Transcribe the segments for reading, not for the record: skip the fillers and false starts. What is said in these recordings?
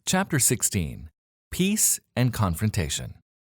Chapter 16. Peace and Confrontation.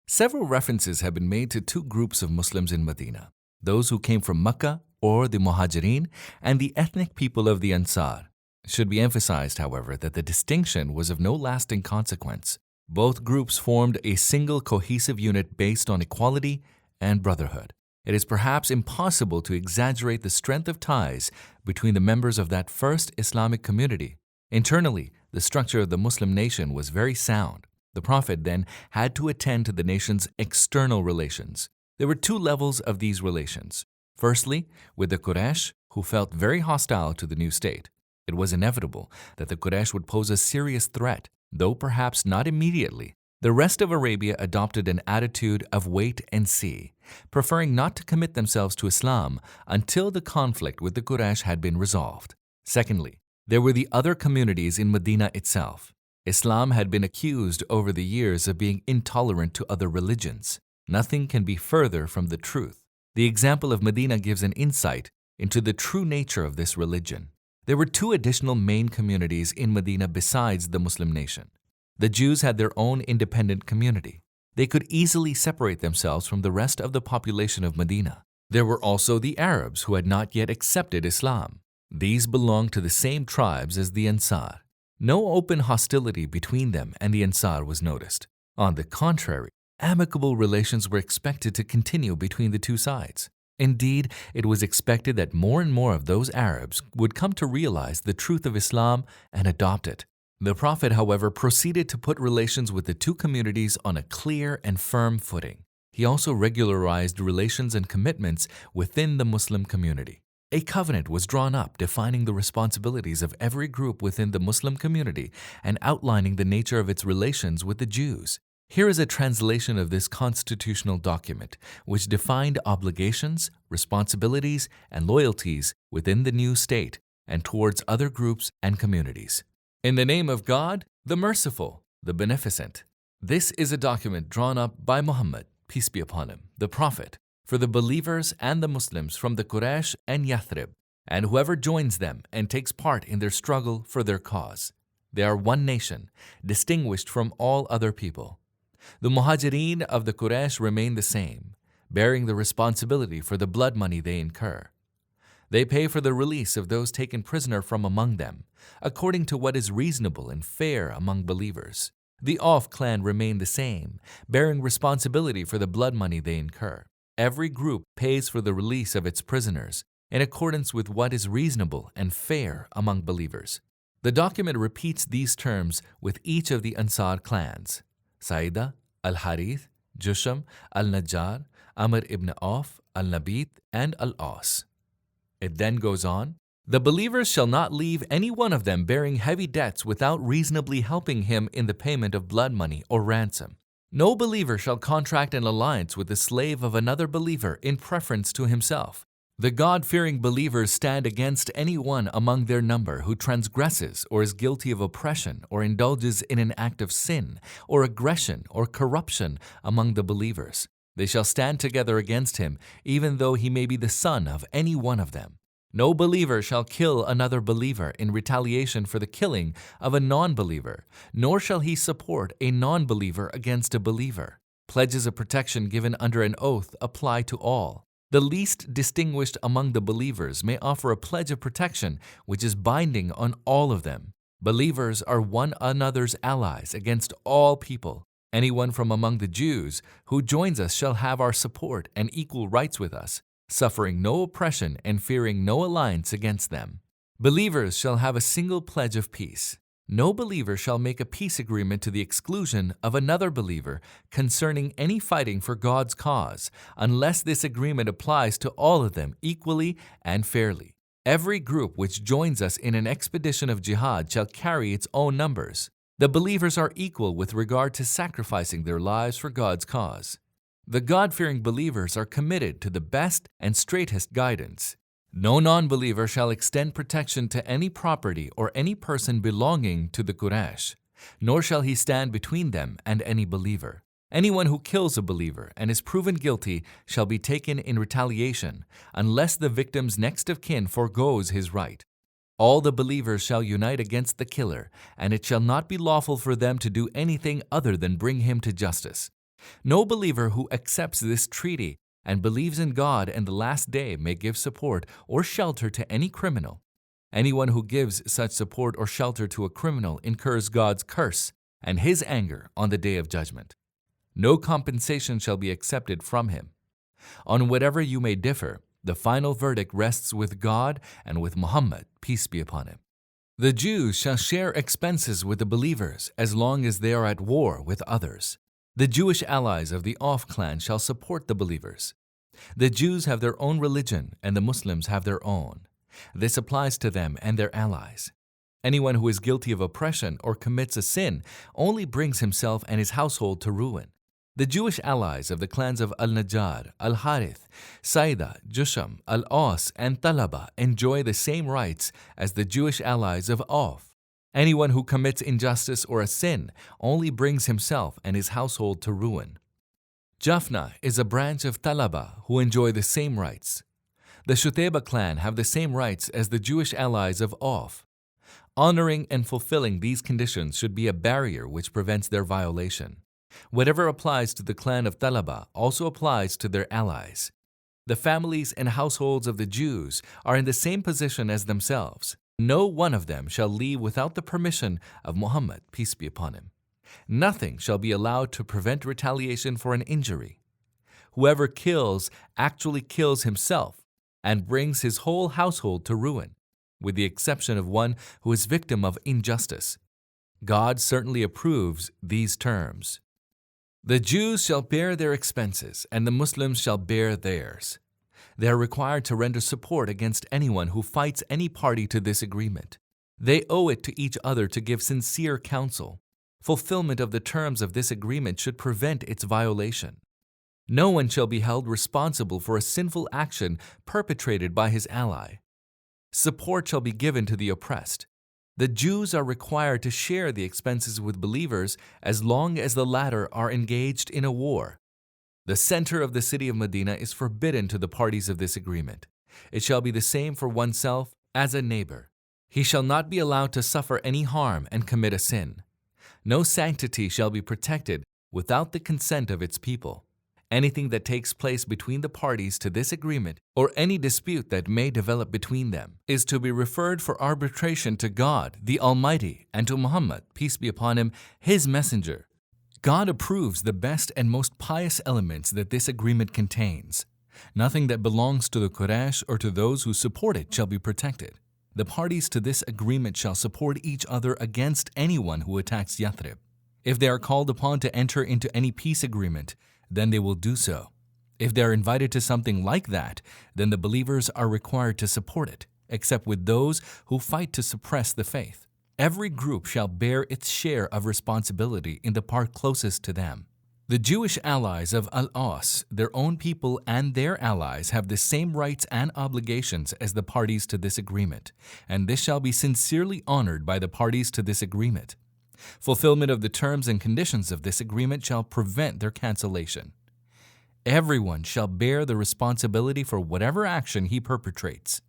Several references have been made to two groups of Muslims in Medina, those who came from Mecca or the Muhajirin and the ethnic people of the Ansar. It should be emphasized, however, that the distinction was of no lasting consequence. Both groups formed a single cohesive unit based on equality and brotherhood. It is perhaps impossible to exaggerate the strength of ties between the members of that first Islamic community. Internally, the structure of the Muslim nation was very sound. The Prophet then had to attend to the nation's external relations. There were two levels of these relations. Firstly, with the Quraysh, who felt very hostile to the new state. It was inevitable that the Quraysh would pose a serious threat, though perhaps not immediately. The rest of Arabia adopted an attitude of wait and see, preferring not to commit themselves to Islam until the conflict with the Quraysh had been resolved. Secondly, there were the other communities in Medina itself. Islam had been accused over the years of being intolerant to other religions. Nothing can be further from the truth. The example of Medina gives an insight into the true nature of this religion. There were two additional main communities in Medina besides the Muslim nation. The Jews had their own independent community. They could easily separate themselves from the rest of the population of Medina. There were also the Arabs who had not yet accepted Islam. These belonged to the same tribes as the Ansar. No open hostility between them and the Ansar was noticed. On the contrary, amicable relations were expected to continue between the two sides. Indeed, it was expected that more and more of those Arabs would come to realize the truth of Islam and adopt it. The Prophet, however, proceeded to put relations with the two communities on a clear and firm footing. He also regularized relations and commitments within the Muslim community. A covenant was drawn up defining the responsibilities of every group within the Muslim community and outlining the nature of its relations with the Jews. Here is a translation of this constitutional document, which defined obligations, responsibilities, and loyalties within the new state and towards other groups and communities. In the name of God, the Merciful, the Beneficent. This is a document drawn up by Muhammad, peace be upon him, the Prophet, for the believers and the Muslims from the Quraysh and Yathrib, and whoever joins them and takes part in their struggle for their cause. They are one nation, distinguished from all other people. The Muhajirin of the Quraysh remain the same, bearing the responsibility for the blood money they incur. They pay for the release of those taken prisoner from among them, according to what is reasonable and fair among believers. The Auf clan remain the same, bearing responsibility for the blood money they incur. Every group pays for the release of its prisoners in accordance with what is reasonable and fair among believers. The document repeats these terms with each of the Ansar clans: Saida, Al-Harith, Jusham, Al-Najjar, Amr ibn Auf, Al-Nabit, and Al-Aus. It then goes on, the believers shall not leave any one of them bearing heavy debts without reasonably helping him in the payment of blood money or ransom. No believer shall contract an alliance with the slave of another believer in preference to himself. The God-fearing believers stand against anyone among their number who transgresses or is guilty of oppression or indulges in an act of sin or aggression or corruption among the believers. They shall stand together against him, even though he may be the son of any one of them. No believer shall kill another believer in retaliation for the killing of a non-believer, nor shall he support a non-believer against a believer. Pledges of protection given under an oath apply to all. The least distinguished among the believers may offer a pledge of protection which is binding on all of them. Believers are one another's allies against all people. Anyone from among the Jews who joins us shall have our support and equal rights with us, suffering no oppression and fearing no alliance against them. Believers shall have a single pledge of peace. No believer shall make a peace agreement to the exclusion of another believer concerning any fighting for God's cause, unless this agreement applies to all of them equally and fairly. Every group which joins us in an expedition of jihad shall carry its own numbers. The believers are equal with regard to sacrificing their lives for God's cause. The God-fearing believers are committed to the best and straightest guidance. No non-believer shall extend protection to any property or any person belonging to the Quraysh, nor shall he stand between them and any believer. Anyone who kills a believer and is proven guilty shall be taken in retaliation, unless the victim's next of kin forgoes his right. All the believers shall unite against the killer, and it shall not be lawful for them to do anything other than bring him to justice. No believer who accepts this treaty and believes in God and the last day may give support or shelter to any criminal. Anyone who gives such support or shelter to a criminal incurs God's curse and his anger on the day of judgment. No compensation shall be accepted from him. On whatever you may differ, the final verdict rests with God and with Muhammad, peace be upon him. The Jews shall share expenses with the believers as long as they are at war with others. The Jewish allies of the Auf clan shall support the believers. The Jews have their own religion and the Muslims have their own. This applies to them and their allies. Anyone who is guilty of oppression or commits a sin only brings himself and his household to ruin. The Jewish allies of the clans of Al-Najjar, Al-Harith, Saida, Jusham, Al-Aus, and Talaba enjoy the same rights as the Jewish allies of Auf. Anyone who commits injustice or a sin only brings himself and his household to ruin. Jaffna is a branch of Talaba who enjoy the same rights. The Shutayba clan have the same rights as the Jewish allies of Auf. Honoring and fulfilling these conditions should be a barrier which prevents their violation. Whatever applies to the clan of Talaba also applies to their allies. The families and households of the Jews are in the same position as themselves. No one of them shall leave without the permission of Muhammad, peace be upon him. Nothing shall be allowed to prevent retaliation for an injury. Whoever kills actually kills himself and brings his whole household to ruin, with the exception of one who is victim of injustice. God certainly approves these terms. The Jews shall bear their expenses, and the Muslims shall bear theirs. They are required to render support against anyone who fights any party to this agreement. They owe it to each other to give sincere counsel. Fulfillment of the terms of this agreement should prevent its violation. No one shall be held responsible for a sinful action perpetrated by his ally. Support shall be given to the oppressed. The Jews are required to share the expenses with believers as long as the latter are engaged in a war. The center of the city of Medina is forbidden to the parties of this agreement. It shall be the same for oneself as a neighbor. He shall not be allowed to suffer any harm and commit a sin. No sanctity shall be protected without the consent of its people. Anything that takes place between the parties to this agreement or any dispute that may develop between them is to be referred for arbitration to God, the Almighty, and to Muhammad, peace be upon him, his messenger. God approves the best and most pious elements that this agreement contains. Nothing that belongs to the Quraysh or to those who support it shall be protected. The parties to this agreement shall support each other against anyone who attacks Yathrib. If they are called upon to enter into any peace agreement, then they will do so. If they are invited to something like that, then the believers are required to support it, except with those who fight to suppress the faith. Every group shall bear its share of responsibility in the part closest to them. The Jewish allies of Al-Aus, their own people and their allies have the same rights and obligations as the parties to this agreement, and this shall be sincerely honored by the parties to this agreement. Fulfillment of the terms and conditions of this agreement shall prevent their cancellation. Everyone shall bear the responsibility for whatever action he perpetrates.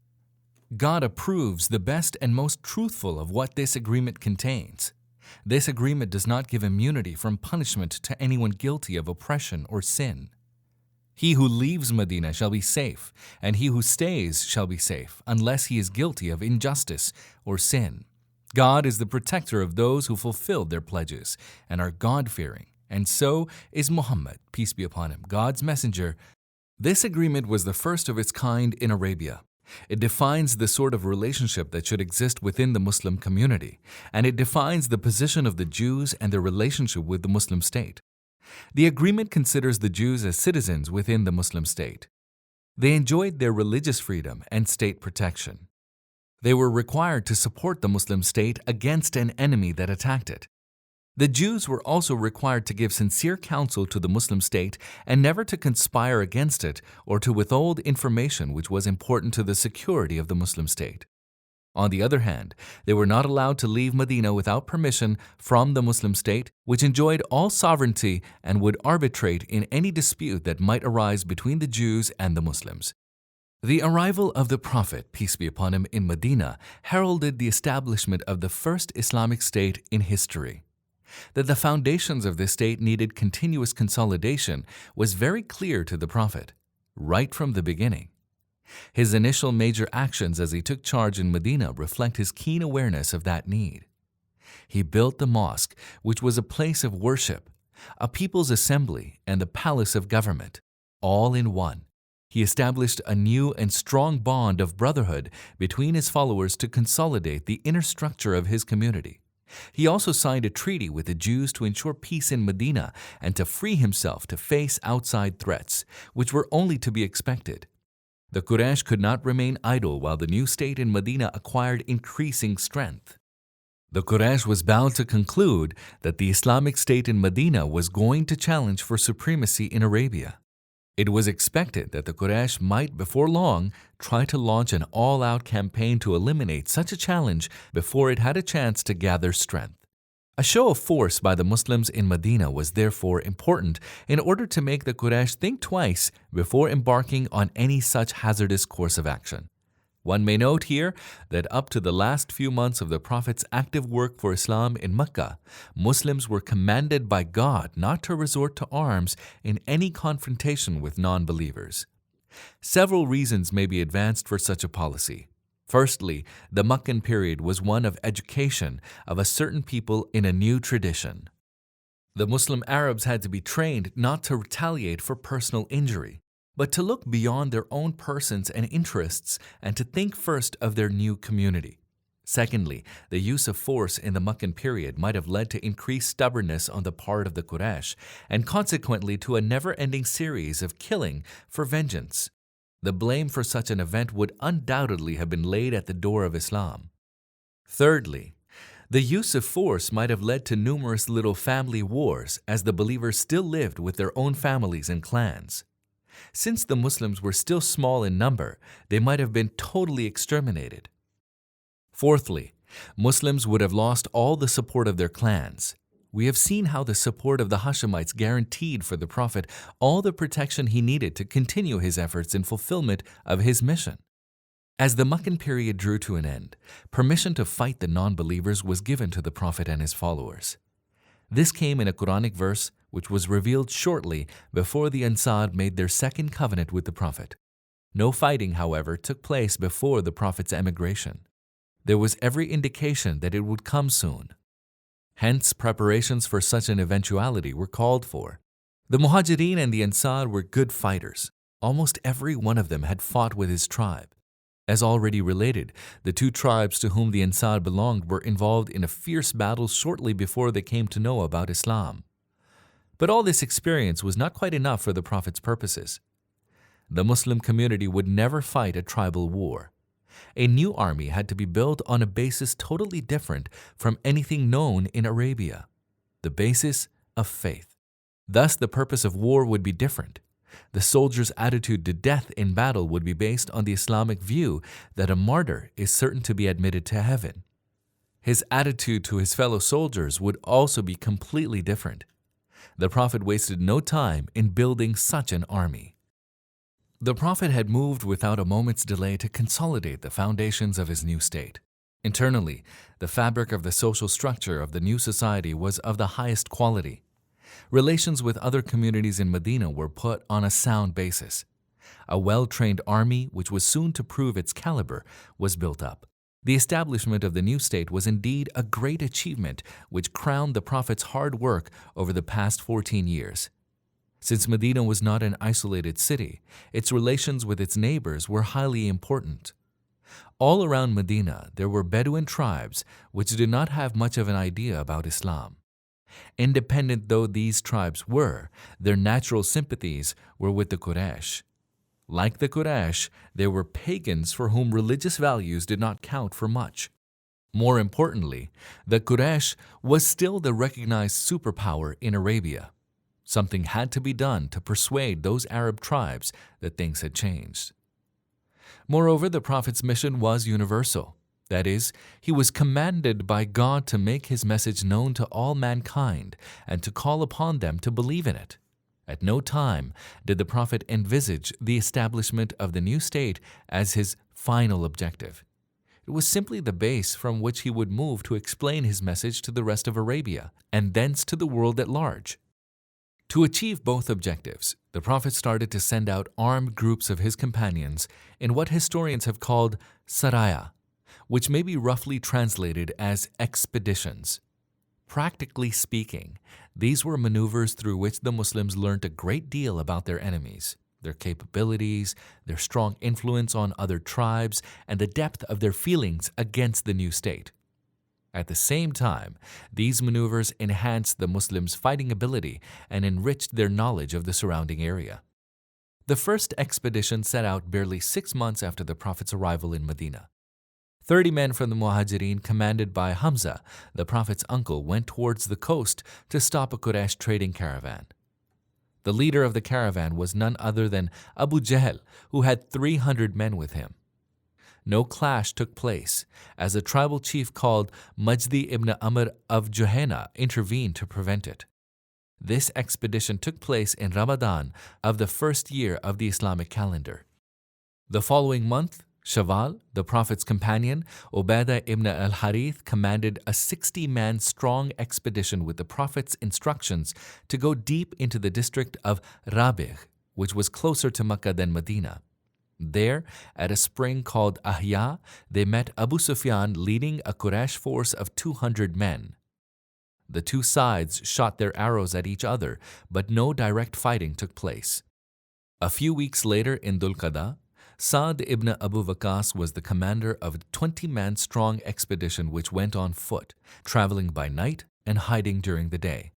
God approves the best and most truthful of what this agreement contains. This agreement does not give immunity from punishment to anyone guilty of oppression or sin. He who leaves Medina shall be safe, and he who stays shall be safe, unless he is guilty of injustice or sin. God is the protector of those who fulfilled their pledges and are God-fearing, and so is Muhammad, peace be upon him, God's messenger. This agreement was the first of its kind in Arabia. It defines the sort of relationship that should exist within the Muslim community, and it defines the position of the Jews and their relationship with the Muslim state. The agreement considers the Jews as citizens within the Muslim state. They enjoyed their religious freedom and state protection. They were required to support the Muslim state against an enemy that attacked it. The Jews were also required to give sincere counsel to the Muslim state and never to conspire against it or to withhold information which was important to the security of the Muslim state. On the other hand, they were not allowed to leave Medina without permission from the Muslim state, which enjoyed all sovereignty and would arbitrate in any dispute that might arise between the Jews and the Muslims. The arrival of the Prophet, peace be upon him, in Medina heralded the establishment of the first Islamic state in history. That the foundations of this state needed continuous consolidation was very clear to the Prophet, right from the beginning. His initial major actions as he took charge in Medina reflect his keen awareness of that need. He built the mosque, which was a place of worship, a people's assembly, and the palace of government, all in one. He established a new and strong bond of brotherhood between his followers to consolidate the inner structure of his community. He also signed a treaty with the Jews to ensure peace in Medina and to free himself to face outside threats, which were only to be expected. The Quraysh could not remain idle while the new state in Medina acquired increasing strength. The Quraysh was bound to conclude that the Islamic state in Medina was going to challenge for supremacy in Arabia. It was expected that the Quraysh might, before long, try to launch an all-out campaign to eliminate such a challenge before it had a chance to gather strength. A show of force by the Muslims in Medina was therefore important in order to make the Quraysh think twice before embarking on any such hazardous course of action. One may note here that up to the last few months of the Prophet's active work for Islam in Mecca, Muslims were commanded by God not to resort to arms in any confrontation with non-believers. Several reasons may be advanced for such a policy. Firstly, the Meccan period was one of education of a certain people in a new tradition. The Muslim Arabs had to be trained not to retaliate for personal injury, but to look beyond their own persons and interests and to think first of their new community. Secondly, the use of force in the Meccan period might have led to increased stubbornness on the part of the Quraysh and consequently to a never-ending series of killing for vengeance. The blame for such an event would undoubtedly have been laid at the door of Islam. Thirdly, the use of force might have led to numerous little family wars as the believers still lived with their own families and clans. Since the Muslims were still small in number, they might have been totally exterminated. Fourthly, Muslims would have lost all the support of their clans. We have seen how the support of the Hashemites guaranteed for the Prophet all the protection he needed to continue his efforts in fulfillment of his mission. As the Meccan period drew to an end, permission to fight the non-believers was given to the Prophet and his followers. This came in a Quranic verse which was revealed shortly before the Ansar made their second covenant with the Prophet. No fighting, however, took place before the Prophet's emigration. There was every indication that it would come soon. Hence, preparations for such an eventuality were called for. The Muhajirin and the Ansar were good fighters. Almost every one of them had fought with his tribe. As already related, the two tribes to whom the Ansar belonged were involved in a fierce battle shortly before they came to know about Islam. But all this experience was not quite enough for the Prophet's purposes. The Muslim community would never fight a tribal war. A new army had to be built on a basis totally different from anything known in Arabia, the basis of faith. Thus, the purpose of war would be different. The soldier's attitude to death in battle would be based on the Islamic view that a martyr is certain to be admitted to heaven. His attitude to his fellow soldiers would also be completely different. The Prophet wasted no time in building such an army. The Prophet had moved without a moment's delay to consolidate the foundations of his new state. Internally, the fabric of the social structure of the new society was of the highest quality. Relations with other communities in Medina were put on a sound basis. A well-trained army, which was soon to prove its caliber, was built up. The establishment of the new state was indeed a great achievement which crowned the Prophet's hard work over the past 14 years. Since Medina was not an isolated city, its relations with its neighbors were highly important. All around Medina, there were Bedouin tribes which did not have much of an idea about Islam. Independent though these tribes were, their natural sympathies were with the Quraysh. Like the Quraysh, there were pagans for whom religious values did not count for much. More importantly, the Quraysh was still the recognized superpower in Arabia. Something had to be done to persuade those Arab tribes that things had changed. Moreover, the Prophet's mission was universal. That is, he was commanded by God to make his message known to all mankind and to call upon them to believe in it. At no time did the Prophet envisage the establishment of the new state as his final objective. It was simply the base from which he would move to explain his message to the rest of Arabia and thence to the world at large. To achieve both objectives, the Prophet started to send out armed groups of his companions in what historians have called saraya, which may be roughly translated as expeditions. Practically speaking, these were maneuvers through which the Muslims learned a great deal about their enemies, their capabilities, their strong influence on other tribes, and the depth of their feelings against the new state. At the same time, these maneuvers enhanced the Muslims' fighting ability and enriched their knowledge of the surrounding area. The first expedition set out barely 6 months after the Prophet's arrival in Medina. 30 men from the Muhajirin, commanded by Hamza, the Prophet's uncle, went towards the coast to stop a Quraysh trading caravan. The leader of the caravan was none other than Abu Jahl, who had 300 men with him. No clash took place, as a tribal chief called Majdi ibn Amr of Juhayna intervened to prevent it. This expedition took place in Ramadan of the first year of the Islamic calendar. The following month, Shawwal, the Prophet's companion, Ubaidah ibn al-Harith, commanded a 60-man strong expedition with the Prophet's instructions to go deep into the district of Rabigh, which was closer to Mecca than Medina. There, at a spring called Ahya, they met Abu Sufyan leading a Quraysh force of 200 men. The two sides shot their arrows at each other, but no direct fighting took place. A few weeks later in Dhul Qa'dah, Sa'd ibn Abu Waqqas was the commander of a 20-man strong expedition which went on foot, traveling by night and hiding during the day.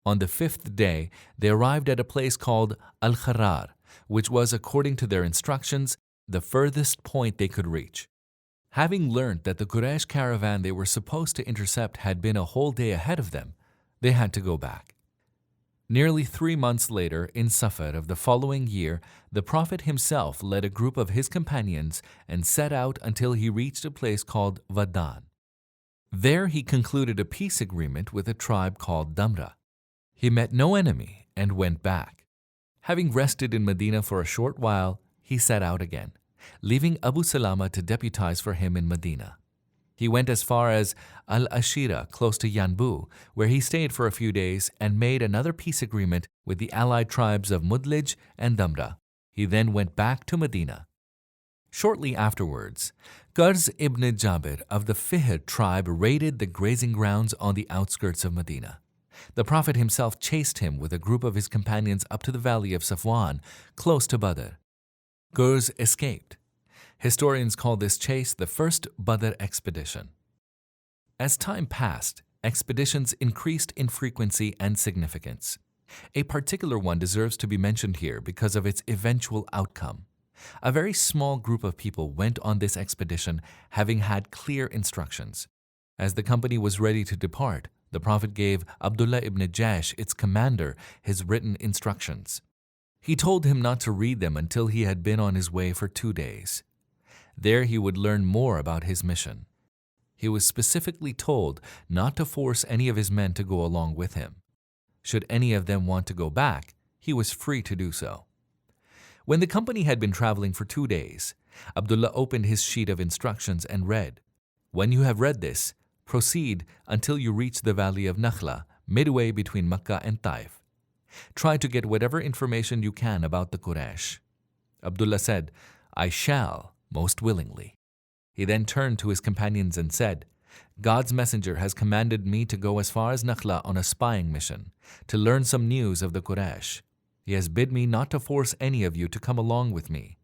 On the 5th day, they arrived at a place called Al-Kharar, which was, according to their instructions, the furthest point they could reach. Having learned that the Quraysh caravan they were supposed to intercept had been a whole day ahead of them, they had to go back. Nearly 3 months later, in Safar of the following year, the Prophet himself led a group of his companions and set out until he reached a place called Wadan. There he concluded a peace agreement with a tribe called Damra. He met no enemy and went back. Having rested in Medina for a short while, he set out again, leaving Abu Salama to deputize for him in Medina. He went as far as Al-Ashira, close to Yanbu, where he stayed for a few days and made another peace agreement with the allied tribes of Mudlij and Damra. He then went back to Medina. Shortly afterwards, Qarz ibn Jabir of the Fihr tribe raided the grazing grounds on the outskirts of Medina. The Prophet himself chased him with a group of his companions up to the valley of Safwan, close to Badr. Qarz escaped. Historians call this chase the first Badr expedition. As time passed, expeditions increased in frequency and significance. A particular one deserves to be mentioned here because of its eventual outcome. A very small group of people went on this expedition, having had clear instructions. As the company was ready to depart, the Prophet gave Abdullah ibn Jash, its commander, his written instructions. He told him not to read them until he had been on his way for 2 days. There he would learn more about his mission. He was specifically told not to force any of his men to go along with him. Should any of them want to go back, he was free to do so. When the company had been traveling for 2 days, Abdullah opened his sheet of instructions and read, "When you have read this, proceed until you reach the valley of Nakhla, midway between Mecca and Taif. Try to get whatever information you can about the Quraysh." Abdullah said, "I shall, most willingly." He then turned to his companions and said, "God's messenger has commanded me to go as far as Nakhla on a spying mission, to learn some news of the Quraysh. He has bid me not to force any of you to come along with me.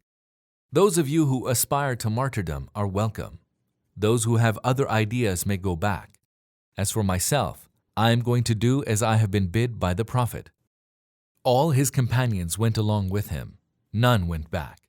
Those of you who aspire to martyrdom are welcome. Those who have other ideas may go back. As for myself, I am going to do as I have been bid by the Prophet." All his companions went along with him. None went back.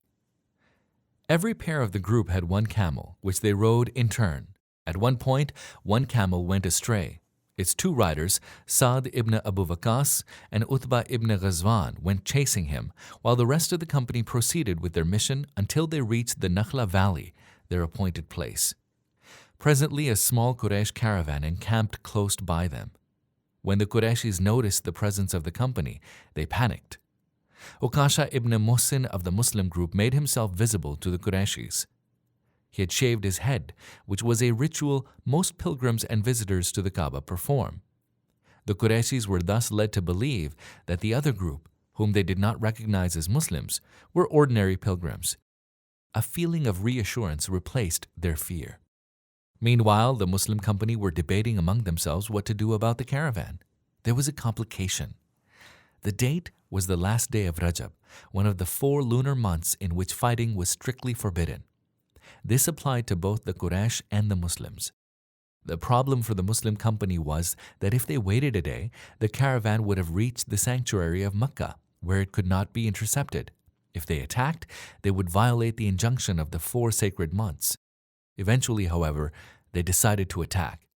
Every pair of the group had one camel, which they rode in turn. At one point, one camel went astray. Its 2 riders, Sa'd ibn Abu Waqqas and Utbah ibn Ghazwan, went chasing him, while the rest of the company proceeded with their mission until they reached the Nakhla Valley, their appointed place. Presently, a small Quraysh caravan encamped close by them. When the Qurayshis noticed the presence of the company, they panicked. Ukasha ibn Muhsin of the Muslim group made himself visible to the Qurayshis. He had shaved his head, which was a ritual most pilgrims and visitors to the Kaaba perform. The Qurayshis were thus led to believe that the other group, whom they did not recognize as Muslims, were ordinary pilgrims. A feeling of reassurance replaced their fear. Meanwhile, the Muslim company were debating among themselves what to do about the caravan. There was a complication. The date was the last day of Rajab, one of the 4 lunar months in which fighting was strictly forbidden. This applied to both the Quraysh and the Muslims. The problem for the Muslim company was that if they waited a day, the caravan would have reached the sanctuary of Mecca, where it could not be intercepted. If they attacked, they would violate the injunction of the 4 sacred months. Eventually, however, they decided to attack.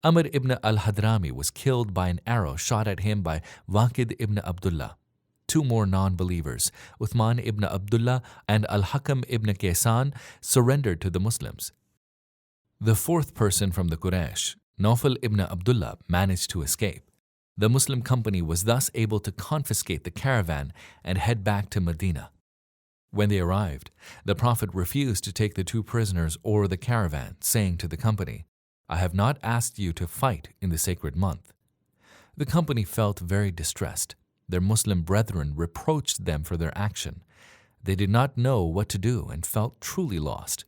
Amr ibn al-Hadrami was killed by an arrow shot at him by Waqid ibn Abdullah. 2 more non-believers, Uthman ibn Abdullah and al-Hakam ibn Kaysan, surrendered to the Muslims. The 4th person from the Quraysh, Nawfal ibn Abdullah, managed to escape. The Muslim company was thus able to confiscate the caravan and head back to Medina. When they arrived, the Prophet refused to take the 2 prisoners or the caravan, saying to the company, "I have not asked you to fight in the sacred month." The company felt very distressed. Their Muslim brethren reproached them for their action. They did not know what to do and felt truly lost.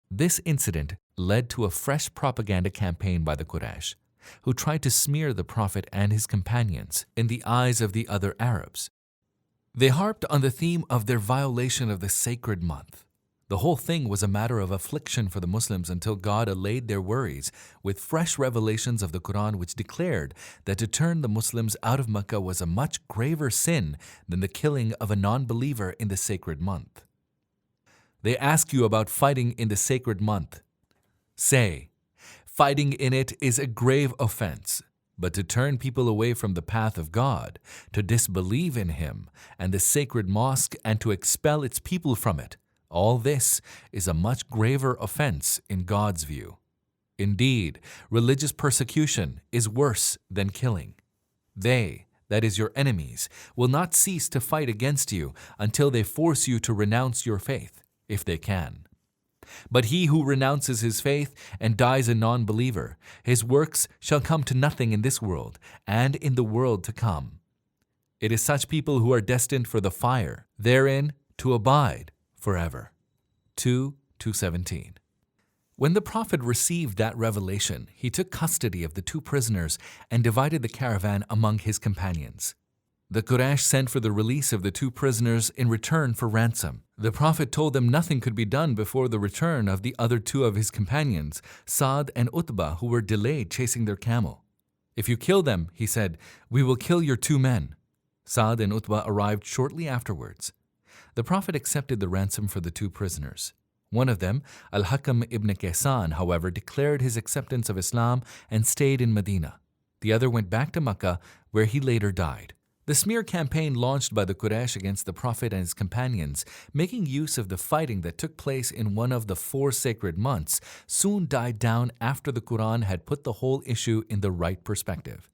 This incident led to a fresh propaganda campaign by the Quraysh, who tried to smear the Prophet and his companions in the eyes of the other Arabs. They harped on the theme of their violation of the sacred month. The whole thing was a matter of affliction for the Muslims until God allayed their worries with fresh revelations of the Quran, which declared that to turn the Muslims out of Mecca was a much graver sin than the killing of a non-believer in the sacred month. They ask you about fighting in the sacred month. Say, fighting in it is a grave offense, but to turn people away from the path of God, to disbelieve in Him and the sacred mosque and to expel its people from it, all this is a much graver offense in God's view. Indeed, religious persecution is worse than killing. They, that is your enemies, will not cease to fight against you until they force you to renounce your faith, if they can. But he who renounces his faith and dies a non-believer, his works shall come to nothing in this world and in the world to come. It is such people who are destined for the fire, therein to abide forever. 2:17. When the Prophet received that revelation, he took custody of the 2 prisoners and divided the caravan among his companions. The Quraysh sent for the release of the 2 prisoners in return for ransom. The Prophet told them nothing could be done before the return of the other 2 of his companions, Sa'd and Utbah, who were delayed chasing their camel. "If you kill them," he said, "we will kill your 2 men." Sa'd and Utbah arrived shortly afterwards. The Prophet accepted the ransom for the 2 prisoners. One of them, al-Hakam ibn Kaysan, however, declared his acceptance of Islam and stayed in Medina. The other went back to Mecca, where he later died. The smear campaign launched by the Quraysh against the Prophet and his companions, making use of the fighting that took place in one of the 4 sacred months, soon died down after the Quran had put the whole issue in the right perspective.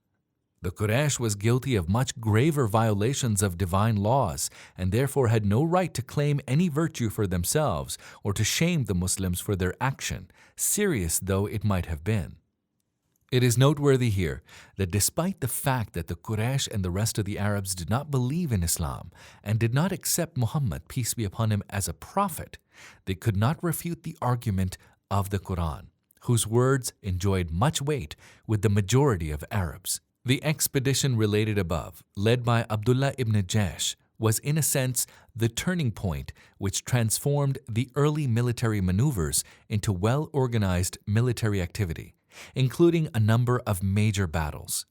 The Quraysh was guilty of much graver violations of divine laws and therefore had no right to claim any virtue for themselves or to shame the Muslims for their action, serious though it might have been. It is noteworthy here that despite the fact that the Quraysh and the rest of the Arabs did not believe in Islam and did not accept Muhammad, peace be upon him, as a prophet, they could not refute the argument of the Quran, whose words enjoyed much weight with the majority of Arabs. The expedition related above, led by Abdullah ibn Jahsh, was in a sense the turning point which transformed the early military maneuvers into well-organized military activity, including a number of major battles.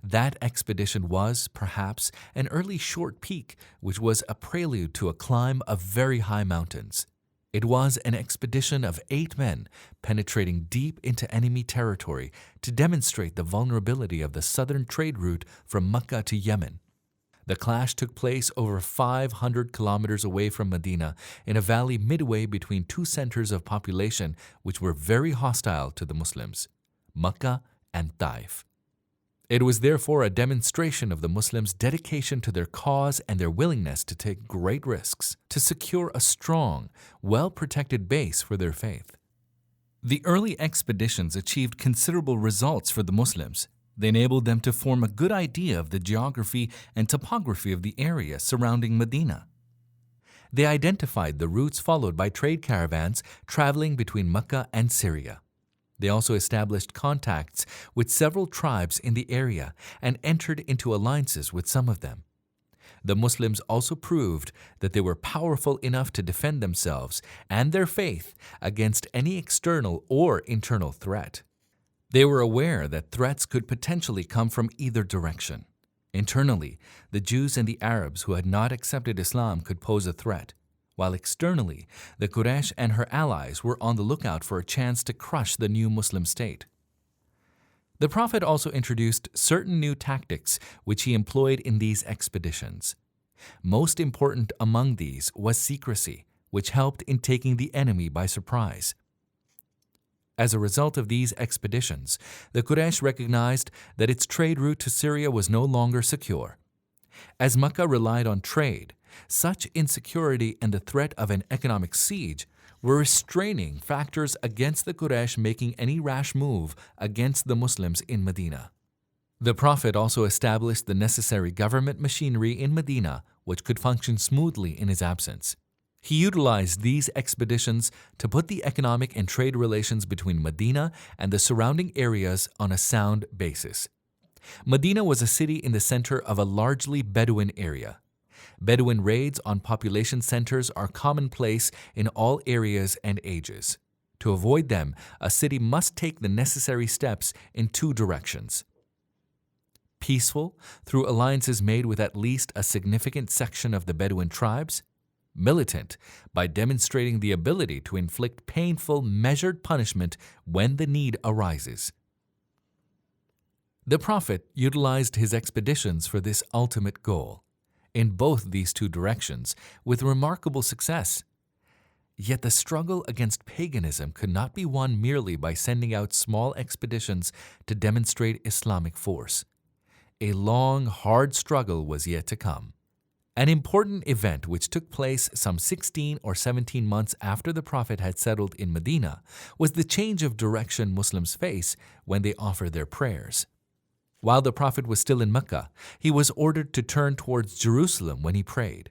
That expedition was, perhaps, an early short peak which was a prelude to a climb of very high mountains. It was an expedition of 8 men penetrating deep into enemy territory to demonstrate the vulnerability of the southern trade route from Mecca to Yemen. The clash took place over 500 kilometers away from Medina in a valley midway between 2 centers of population which were very hostile to the Muslims, Mecca and Taif. It was therefore a demonstration of the Muslims' dedication to their cause and their willingness to take great risks to secure a strong, well-protected base for their faith. The early expeditions achieved considerable results for the Muslims. They enabled them to form a good idea of the geography and topography of the area surrounding Medina. They identified the routes followed by trade caravans traveling between Mecca and Syria. They also established contacts with several tribes in the area and entered into alliances with some of them. The Muslims also proved that they were powerful enough to defend themselves and their faith against any external or internal threat. They were aware that threats could potentially come from either direction. Internally, the Jews and the Arabs who had not accepted Islam could pose a threat, while externally, the Quraysh and her allies were on the lookout for a chance to crush the new Muslim state. The Prophet also introduced certain new tactics which he employed in these expeditions. Most important among these was secrecy, which helped in taking the enemy by surprise. As a result of these expeditions, the Quraysh recognized that its trade route to Syria was no longer secure. As Mecca relied on trade, such insecurity and the threat of an economic siege were restraining factors against the Quraysh making any rash move against the Muslims in Medina. The Prophet also established the necessary government machinery in Medina which could function smoothly in his absence. He utilized these expeditions to put the economic and trade relations between Medina and the surrounding areas on a sound basis. Medina was a city in the center of a largely Bedouin area. Bedouin raids on population centers are commonplace in all areas and ages. To avoid them, a city must take the necessary steps in two directions. Peaceful, through alliances made with at least a significant section of the Bedouin tribes. Militant, by demonstrating the ability to inflict painful, measured punishment when the need arises. The Prophet utilized his expeditions for this ultimate goal, in both these two directions, with remarkable success. Yet the struggle against paganism could not be won merely by sending out small expeditions to demonstrate Islamic force. A long, hard struggle was yet to come. An important event which took place some 16 or 17 months after the Prophet had settled in Medina was the change of direction Muslims face when they offer their prayers. While the Prophet was still in Mecca, he was ordered to turn towards Jerusalem when he prayed.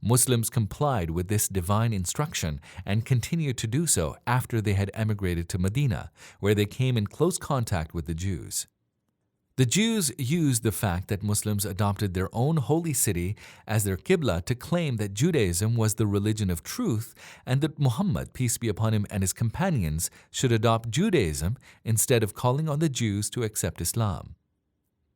Muslims complied with this divine instruction and continued to do so after they had emigrated to Medina, where they came in close contact with the Jews. The Jews used the fact that Muslims adopted their own holy city as their Qibla to claim that Judaism was the religion of truth and that Muhammad, peace be upon him, and his companions should adopt Judaism instead of calling on the Jews to accept Islam.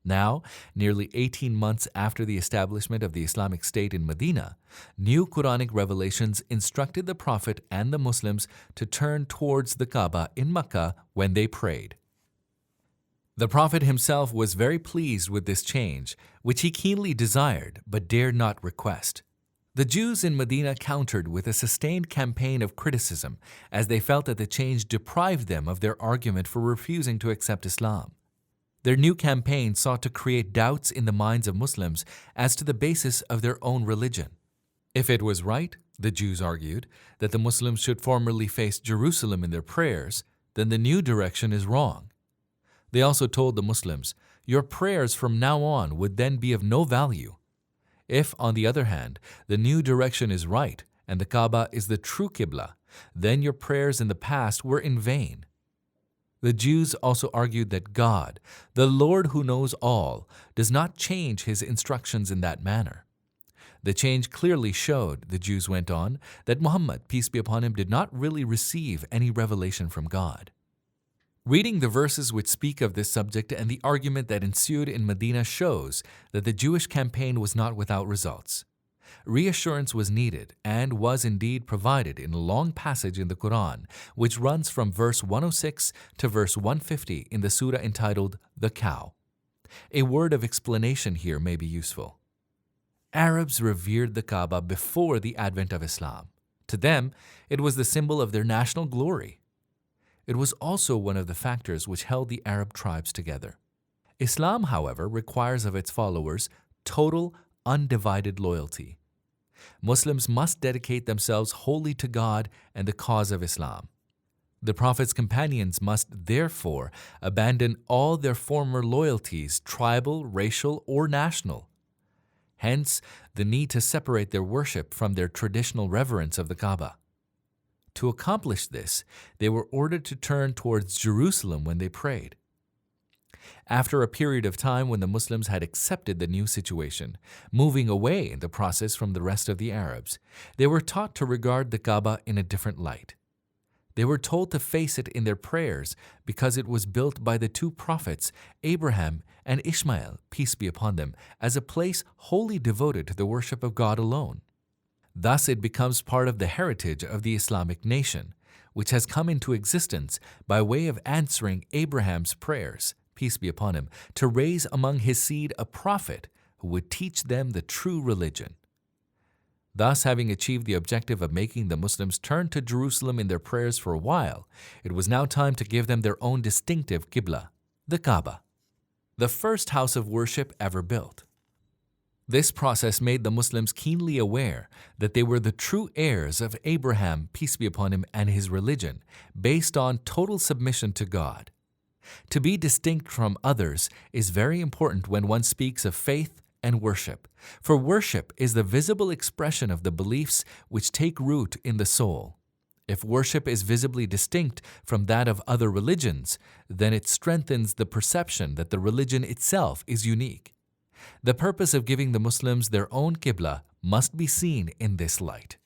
Now, nearly 18 months after the establishment of the Islamic State in Medina, new Quranic revelations instructed the Prophet and the Muslims to turn towards the Kaaba in Mecca when they prayed. The Prophet himself was very pleased with this change, which he keenly desired but dared not request. The Jews in Medina countered with a sustained campaign of criticism as they felt that the change deprived them of their argument for refusing to accept Islam. Their new campaign sought to create doubts in the minds of Muslims as to the basis of their own religion. If it was right, the Jews argued, that the Muslims should formerly face Jerusalem in their prayers, then the new direction is wrong. They also told the Muslims, your prayers from now on would then be of no value. If, on the other hand, the new direction is right and the Kaaba is the true Qibla, then your prayers in the past were in vain. The Jews also argued that God, the Lord who knows all, does not change his instructions in that manner. The change clearly showed, the Jews went on, that Muhammad, peace be upon him, did not really receive any revelation from God. Reading the verses which speak of this subject and the argument that ensued in Medina shows that the Jewish campaign was not without results. Reassurance was needed and was indeed provided in a long passage in the Quran, which runs from verse 106 to verse 150 in the surah entitled The Cow. A word of explanation here may be useful. Arabs revered the Kaaba before the advent of Islam. To them, it was the symbol of their national glory. It was also one of the factors which held the Arab tribes together. Islam, however, requires of its followers total, undivided loyalty. Muslims must dedicate themselves wholly to God and the cause of Islam. The Prophet's companions must therefore abandon all their former loyalties, tribal, racial, or national. Hence, the need to separate their worship from their traditional reverence of the Kaaba. To accomplish this, they were ordered to turn towards Jerusalem when they prayed. After a period of time when the Muslims had accepted the new situation, moving away in the process from the rest of the Arabs, they were taught to regard the Kaaba in a different light. They were told to face it in their prayers because it was built by the two prophets, Abraham and Ishmael, peace be upon them, as a place wholly devoted to the worship of God alone. Thus it becomes part of the heritage of the Islamic nation, which has come into existence by way of answering Abraham's prayers, peace be upon him, to raise among his seed a prophet who would teach them the true religion. Thus, having achieved the objective of making the Muslims turn to Jerusalem in their prayers for a while, it was now time to give them their own distinctive Qibla, the Kaaba, the first house of worship ever built. This process made the Muslims keenly aware that they were the true heirs of Abraham, peace be upon him, and his religion, based on total submission to God. To be distinct from others is very important when one speaks of faith and worship, for worship is the visible expression of the beliefs which take root in the soul. If worship is visibly distinct from that of other religions, then it strengthens the perception that the religion itself is unique. The purpose of giving the Muslims their own Qibla must be seen in this light.